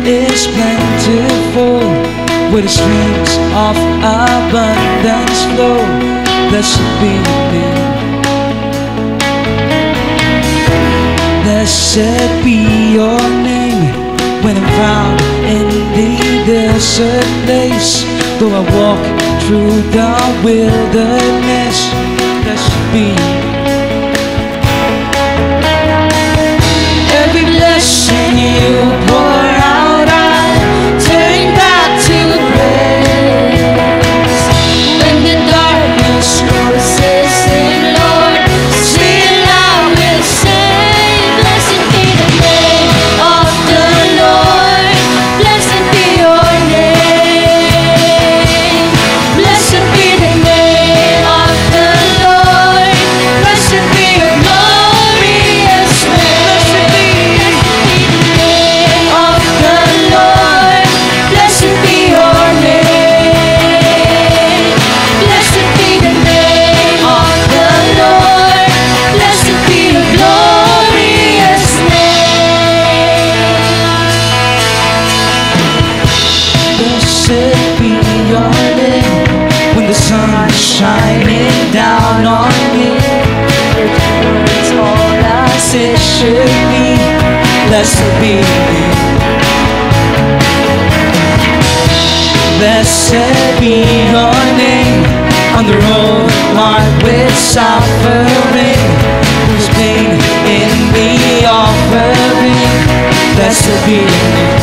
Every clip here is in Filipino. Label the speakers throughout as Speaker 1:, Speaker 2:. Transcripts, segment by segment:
Speaker 1: is plentiful, where the streams of abundance flow. Blessed be thee. Blessed be your name when I'm found in the desert place. Though I walk through the wilderness, blessed be. Every blessing you pour out, I turn back to praise. When the darkness closes in, Lord, still I will say, blessed be the name of the Lord. Blessed be your name. Blessed be the name of the Lord. Blessed be your glorious name. Blessed be your name. Blessed be the name of the Lord. Blessed be your glorious name. Blessed be your name when the sun is shining down on me. It's all as it should be. Blessed be you. Blessed be your name on the road marked with suffering, whose pain in the offering. Blessed be your name.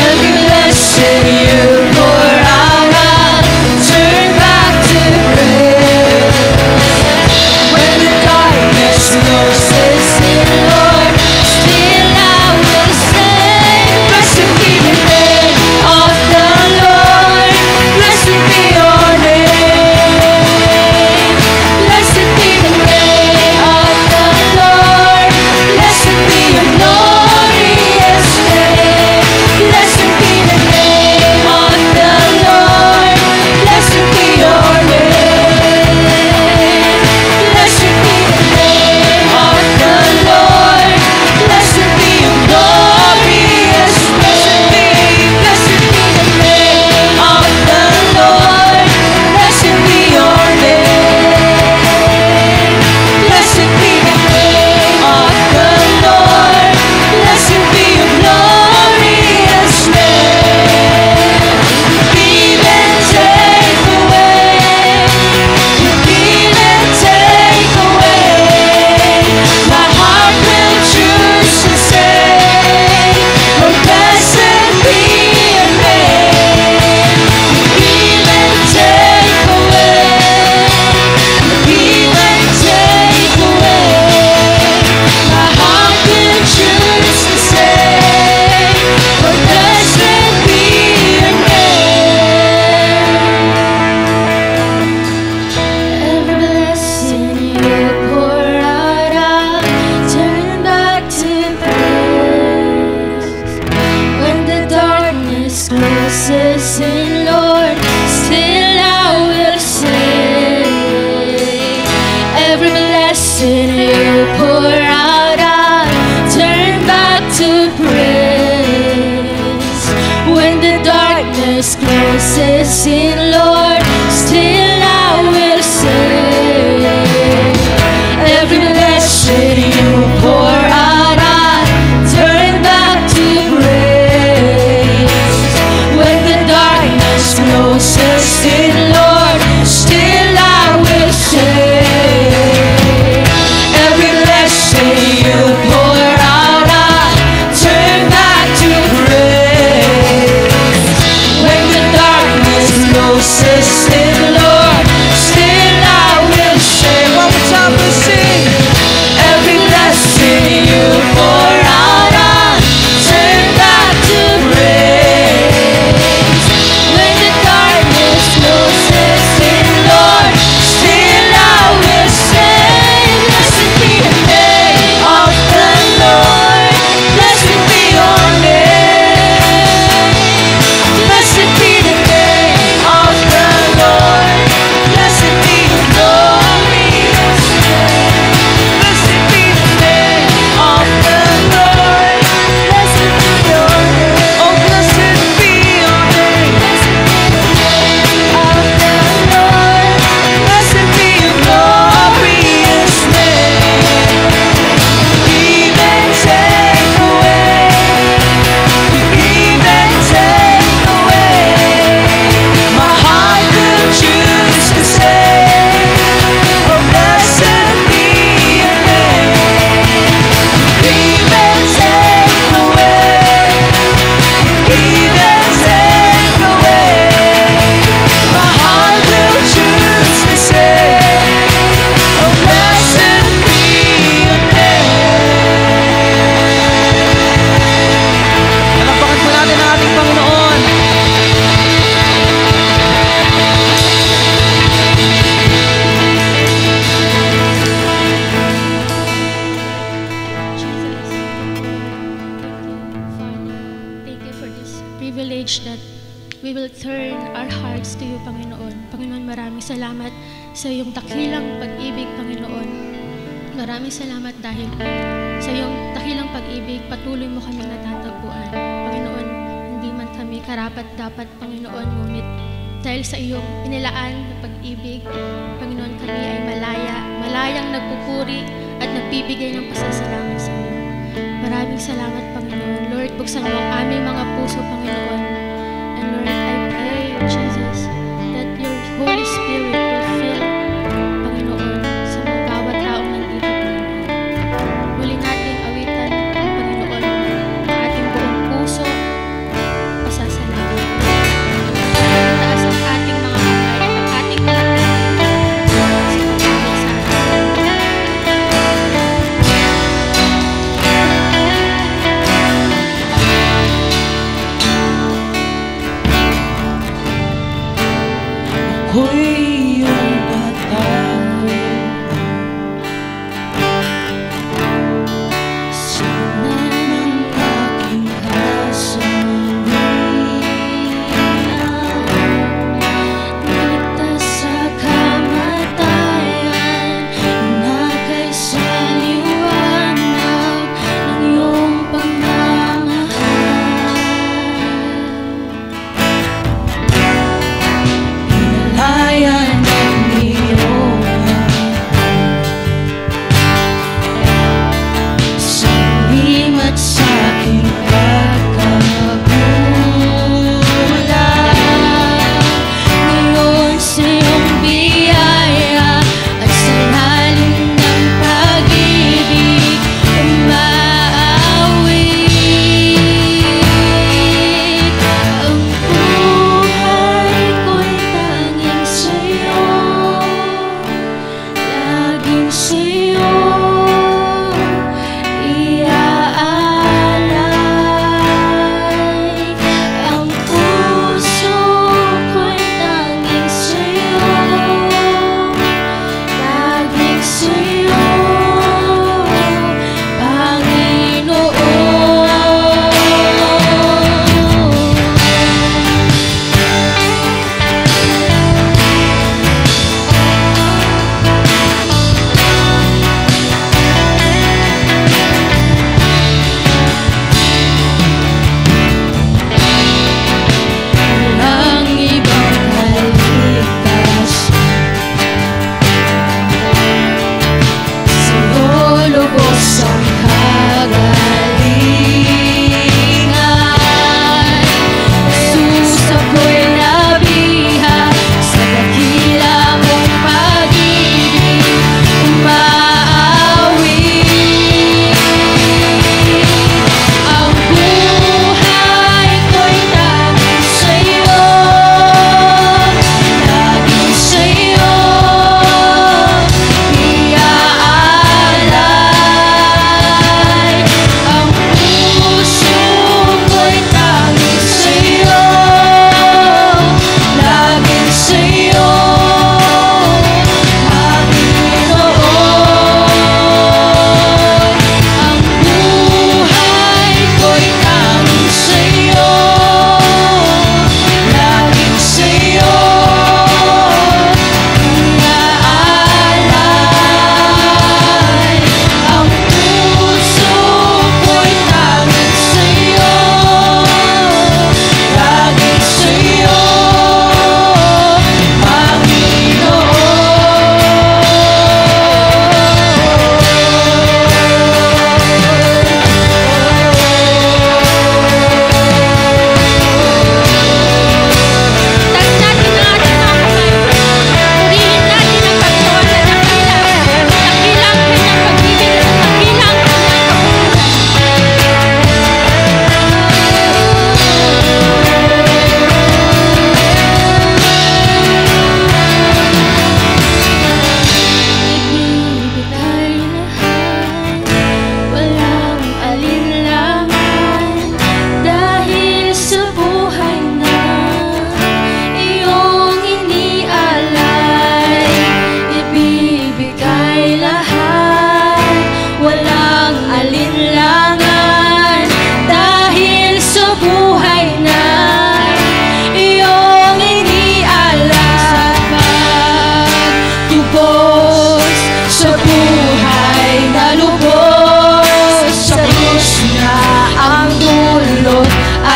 Speaker 1: Every blessing you pour out, I'll turn back to praise. When the darkness closes in, Lord, still I will say, blessed be the name of the Lord. Blessed be your name. Blessed be the name of the Lord. Blessed be your glorious name. Blessed be the name of the Lord. Blessed be your name. Blessed be the name of the Lord. Blessed be your glorious name. Blessed be the name of the Lord. Blessed be your name. Blessed be the name of the Lord. Blessed be your glorious name. Give and take away. Give and take away. My heart will choose to say, oh, blessed be your name. Give and take away. Give and take away. My heart will choose to say, oh, blessed be your name. Every blessing you pour out, I'll turn back to praise. When the darkness closes in, Lord, still I will say, every blessing you pour out, I'll turn back to praise. When the darkness closes in, Lord, still I will say, every blessing you pour out, I'll turn back to praise. When the darkness closes in, Lord, still I will say, every blessing you pour out, I'll turn back to praise. When the darkness closes
Speaker 2: privilege that we will turn our hearts to you, Panginoon. Panginoon, maraming salamat sa iyong dakilang pag-ibig, Panginoon. Maraming salamat dahil sa iyong dakilang pag-ibig, patuloy mo kami natatagpuan. Panginoon, hindi man kami karapat-dapat, Panginoon, ngunit dahil sa iyong inilaan na pag-ibig, Panginoon, kami ay malayang nagpupuri at nagbibigay ng pasasalamat sa iyo. Maraming salamat, Panginoon. Lord, buksan mo ang aming mga puso, Panginoon. And Lord, I pray, Jesus, that your Holy Spirit will fill, Panginoon, sa mga bawat taong nandito, Panginoon. Muli nating awitan, Panginoon, ang ating buong puso, pasasalamat. Taas ang ating mga kamay at ang ating palakpakan sa pagkakas sa atin.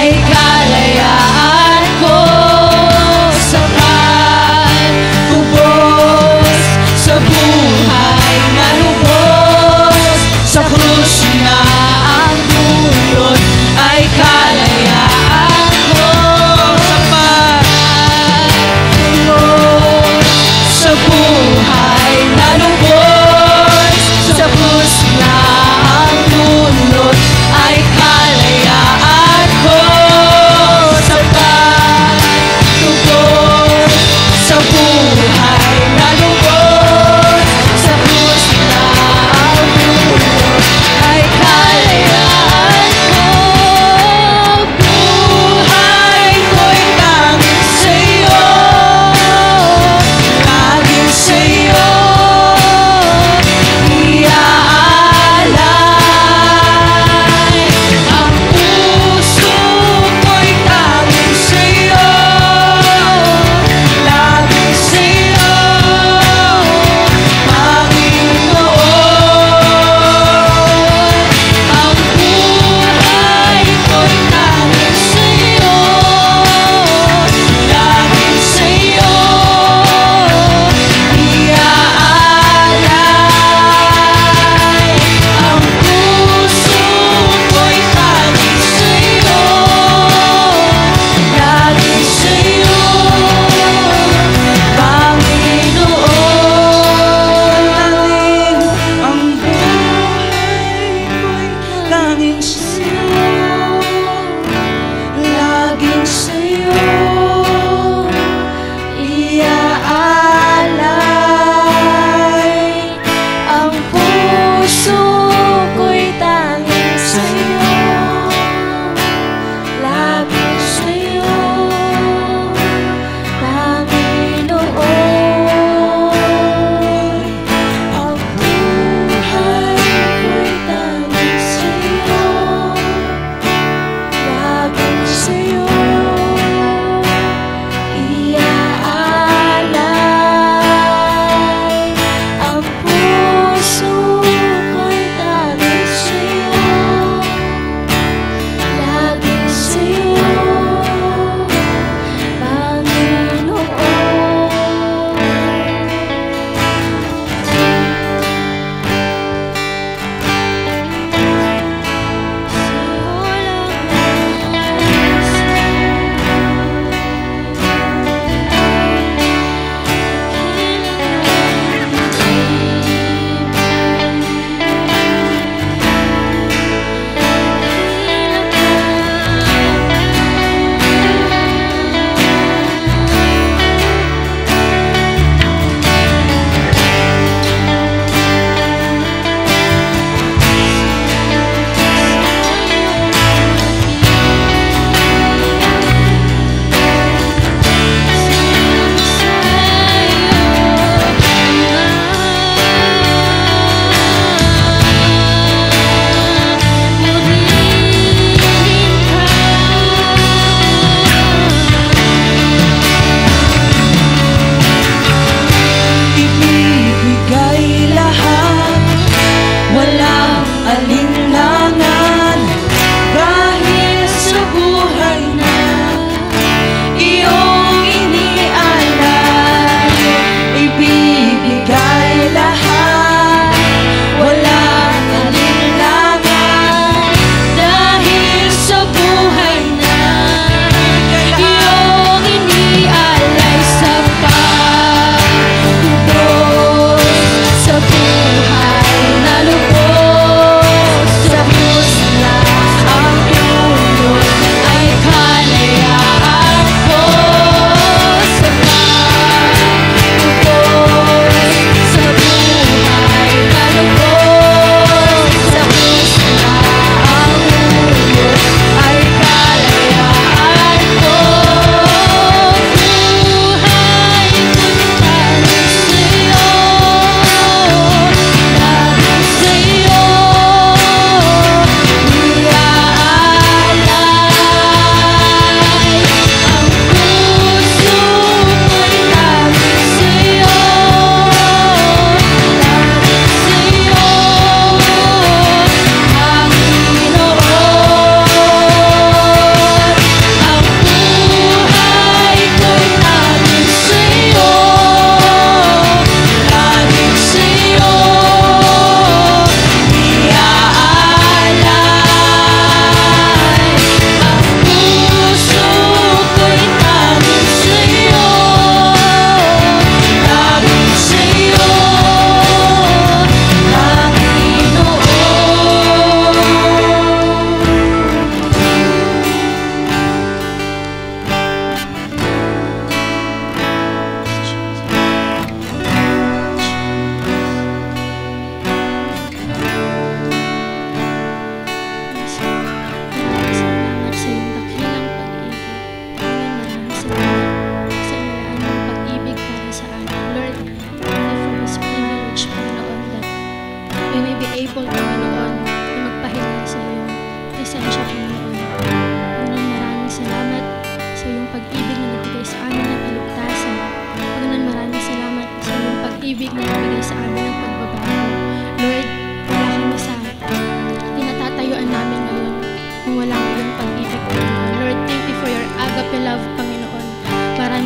Speaker 1: ay kalayaan ko. Sapat, ubos sa buhay na lubos, sa krus na ang dulot ay kalayaan ko. Sapat, ubos sa buhay na lubos, sa krus na ang dulot ay kalayaan ko. Sapat, ubos sa buhay na lubos, sa krus na ang dulot ay kalayaan ko. Buhay ko'y tanging sa'yo, laging sa'yo iaalay. Ang puso ko'y tanging sa'yo, laging sa'yo, Panginoon. Ang buhay ko'y tanging sa'yo, laging sa'yo iaalay. Ang puso ko'y tanging sa'yo, laging sa'yo, Panginoon. Ang buhay ko'y tanging sa'yo, laging sa'yo iaalay. Ang puso ko'y tanging sa'yo, laging sa'yo, Panginoon. Ang buhay ko'y tanging sa'yo,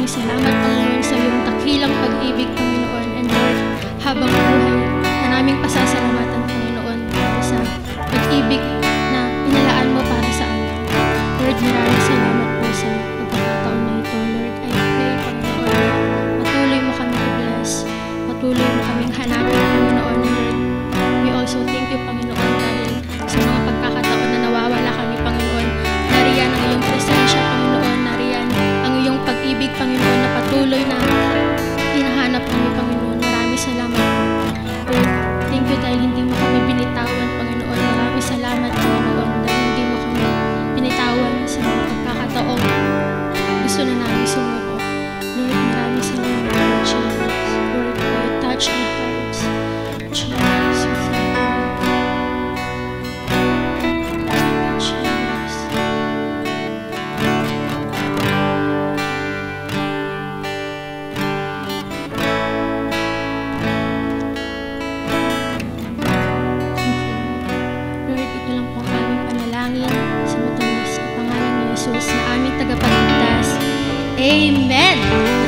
Speaker 2: maraming salamat, Panginoon, sa iyong dakilang pag-ibig, Panginoon. And Lord, habang buhay, na naming pasasalamatan, Panginoon, para sa pag-ibig na inalaan mo para sa amin. Lord, maraming salamat po sa pagkakataon na ito. Lord, I pray, Panginoon, patuloy mo kami i-bless, patuloy mo kaming hanapin, Panginoon. Lord, we also thank you, Panginoon, dahil sa mga pagkakataon na nawawala kami, Panginoon. Nariyan ang iyong presensya, Panginoon. Nariyan ang iyong pag-ibig, Panginoon, na patuloy na hinahanap kami, Panginoon. Maraming salamat, Lord. Thank you dahil hindi mo kami binitawan, Panginoon. Maraming salamat, Panginoon, dahil hindi mo kami binitawan sa mga pagkakataong gusto na namin sumuko. Lord, maraming salamat, Lord Jesus. Lord, you touch our hearts. Jesus, we thank you. Jesus. Lord, ito lang po ang aming panalangin sa matamis na pangalan ni Jesus na aming tagapagligtas. Amen!